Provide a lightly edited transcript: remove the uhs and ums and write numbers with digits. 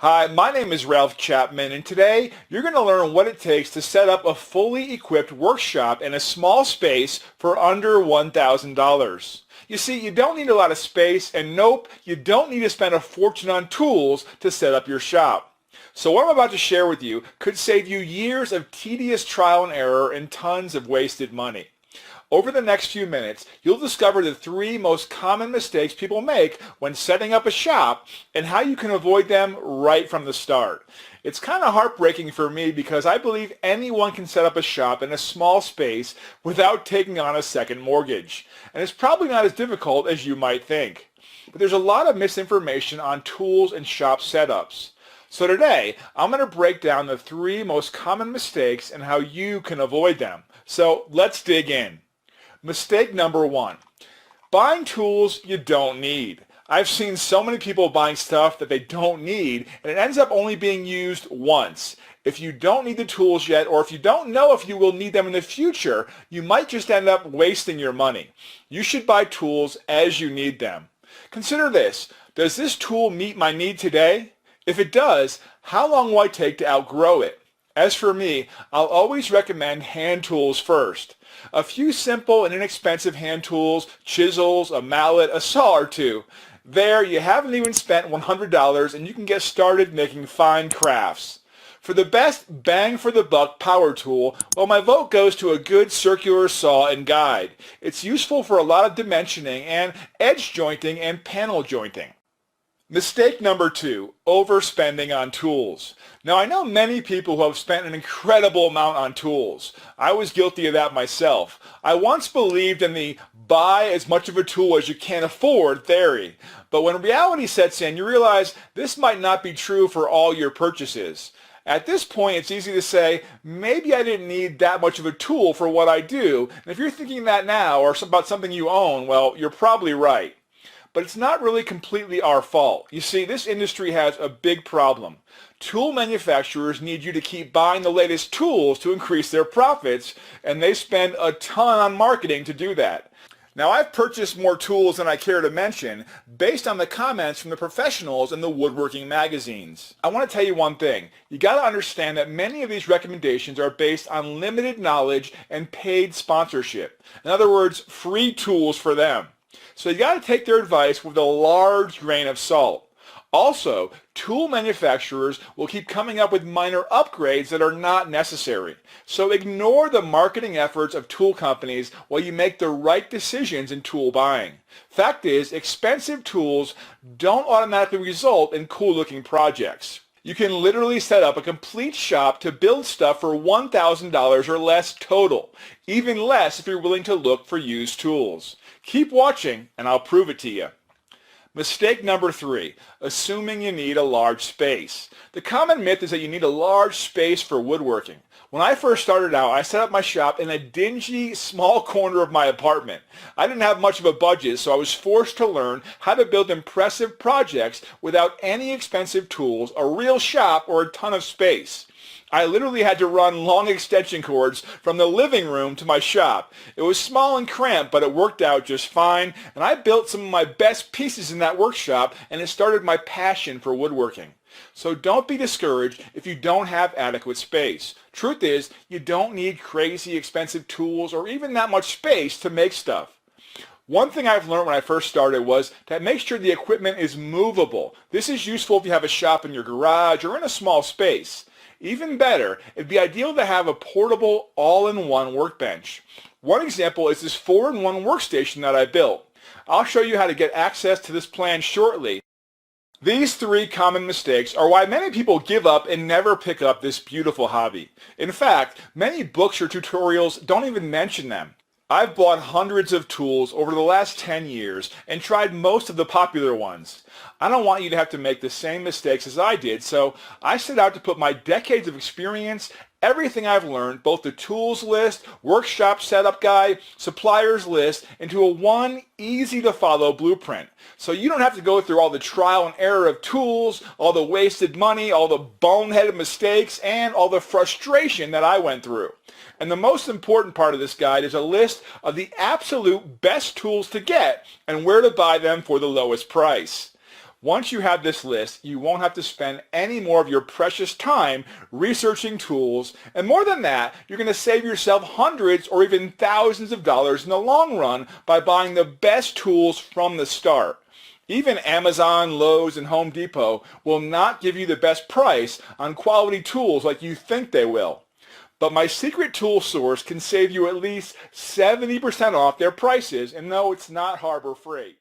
Hi, my name is Ralph Chapman, and today you're going to learn what it takes to set up a fully equipped workshop in a small space for under $1,000. You see, you don't need a lot of space, and nope, you don't need to spend a fortune on tools to set up your shop. So what I'm about to share with you could save you years of tedious trial and error and tons of wasted money. Over the next few minutes, you'll discover the three most common mistakes people make when setting up a shop and how you can avoid them right from the start. It's kind of heartbreaking for me because I believe anyone can set up a shop in a small space without taking on a second mortgage. And it's probably not as difficult as you might think. But there's a lot of misinformation on tools and shop setups. So today, I'm going to break down the three most common mistakes and how you can avoid them. So let's dig in. Mistake number one, buying tools you don't need. I've seen so many people buying stuff that they don't need, and it ends up only being used once. If you don't need the tools yet, or if you don't know if you will need them in the future, you might just end up wasting your money. You should buy tools as you need them. Consider this. Does this tool meet my need today? If it does, how long will I take to outgrow it? As for me, I'll always recommend hand tools first. A few simple and inexpensive hand tools, chisels, a mallet, a saw or two. There, you haven't even spent $100 and you can get started making fine crafts. For the best bang for the buck power tool, well, my vote goes to a good circular saw and guide. It's useful for a lot of dimensioning and edge jointing and panel jointing. Mistake number two, overspending on tools. Now, I know many people who have spent an incredible amount on tools. I was guilty of that myself. I once believed in the buy as much of a tool as you can afford theory. But when reality sets in, you realize this might not be true for all your purchases. At this point, it's easy to say, maybe I didn't need that much of a tool for what I do. And if you're thinking that now or about something you own, well, you're probably right. But it's not really completely our fault. You see, this industry has a big problem. Tool manufacturers need you to keep buying the latest tools to increase their profits, and they spend a ton on marketing to do that. Now, I've purchased more tools than I care to mention based on the comments from the professionals in the woodworking magazines. I want to tell you one thing. You got to understand that many of these recommendations are based on limited knowledge and paid sponsorship. In other words, free tools for them. So you got to take their advice with a large grain of salt. Also, tool manufacturers will keep coming up with minor upgrades that are not necessary. So ignore the marketing efforts of tool companies while you make the right decisions in tool buying. Fact is, expensive tools don't automatically result in cool-looking projects. You can literally set up a complete shop to build stuff for $1,000 or less total, even less if you're willing to look for used tools. Keep watching and I'll prove it to you. Mistake number three, assuming you need a large space. The common myth is that you need a large space for woodworking. When I first started out, I set up my shop in a dingy, small corner of my apartment. I didn't have much of a budget, so I was forced to learn how to build impressive projects without any expensive tools, a real shop, or a ton of space. I literally had to run long extension cords from the living room to my shop. It was small and cramped, but it worked out just fine, and I built some of my best pieces in that workshop, and it started my passion for woodworking. So don't be discouraged if you don't have adequate space. Truth is, you don't need crazy expensive tools or even that much space to make stuff. One thing I've learned when I first started was to make sure the equipment is movable. This is useful if you have a shop in your garage or in a small space. Even better, it'd be ideal to have a portable all-in-one workbench. One example is this 4-in-1 workstation that I built. I'll show you how to get access to this plan shortly. These three common mistakes are why many people give up and never pick up this beautiful hobby. In fact, many books or tutorials don't even mention them. I've bought hundreds of tools over the last 10 years and tried most of the popular ones. I don't want you to have to make the same mistakes as I did, so I set out to put my decades of experience, everything I've learned, both the tools list, workshop setup guide, suppliers list, into a one easy to follow blueprint. So you don't have to go through all the trial and error of tools, all the wasted money, all the boneheaded mistakes, and all the frustration that I went through. And the most important part of this guide is a list of the absolute best tools to get and where to buy them for the lowest price. Once you have this list, you won't have to spend any more of your precious time researching tools, and more than that, you're going to save yourself hundreds or even thousands of dollars in the long run by buying the best tools from the start. Even Amazon, Lowe's, and Home Depot will not give you the best price on quality tools like you think they will. But my secret tool source can save you at least 70% off their prices, and no, it's not Harbor Freight.